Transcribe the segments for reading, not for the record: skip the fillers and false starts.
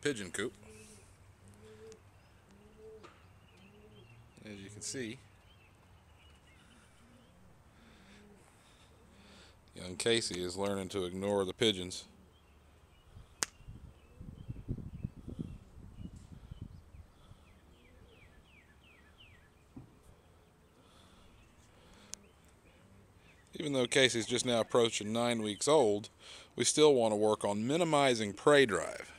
pigeon coop. As you can see, young Casey is learning to ignore the pigeons. Even though Casey's just now approaching 9 weeks old, we still want to work on minimizing prey drive.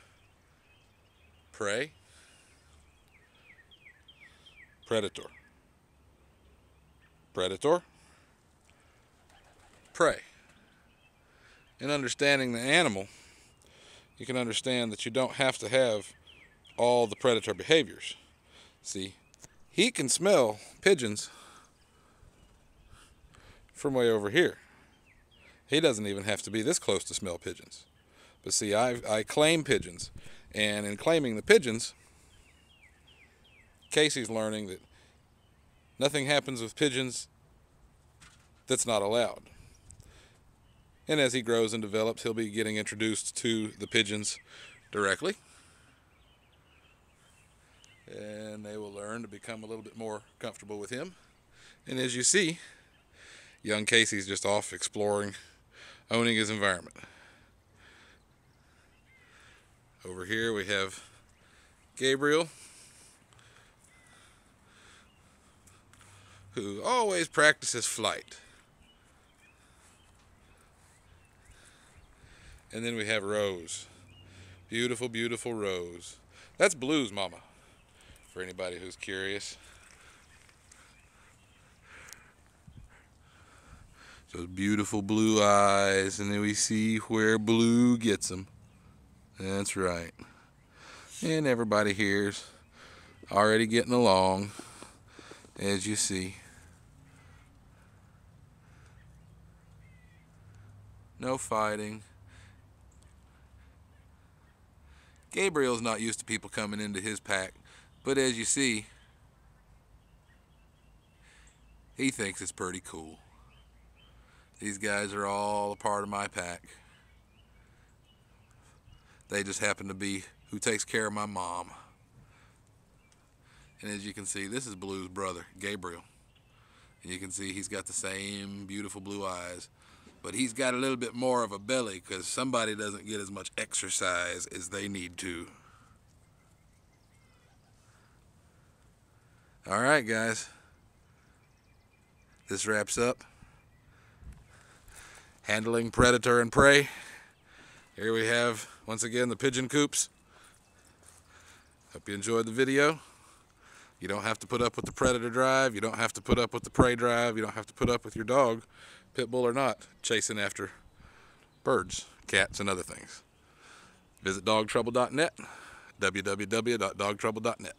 Prey, predator, predator, prey. In understanding the animal, you can understand that you don't have to have all the predator behaviors. See, he can smell pigeons from way over here. He doesn't even have to be this close to smell pigeons. But see, I claim pigeons, and in claiming the pigeons, Casey's learning that nothing happens with pigeons that's not allowed. And as he grows and develops, he'll be getting introduced to the pigeons directly. And they will learn to become a little bit more comfortable with him. And as you see, young Casey's just off exploring, owning his environment. Over here we have Gabriel, who always practices flight. And then we have Rose. Beautiful, beautiful Rose. That's Blue's mama, for anybody who's curious. Those beautiful blue eyes, and then we see where Blue gets them. That's right. And everybody here's already getting along, as you see. No fighting. Gabriel's not used to people coming into his pack, but as you see, he thinks it's pretty cool. These guys are all a part of my pack. They just happen to be who takes care of my mom. And as you can see, this is Blue's brother, Gabriel. And you can see he's got the same beautiful blue eyes, but he's got a little bit more of a belly because somebody doesn't get as much exercise as they need to. All right, guys. This wraps up handling predator and prey. Here we have, once again, the pigeon coops. Hope you enjoyed the video. You don't have to put up with the predator drive. You don't have to put up with the prey drive. You don't have to put up with your dog, pit bull or not, chasing after birds, cats, and other things. Visit dogtrouble.net, www.dogtrouble.net.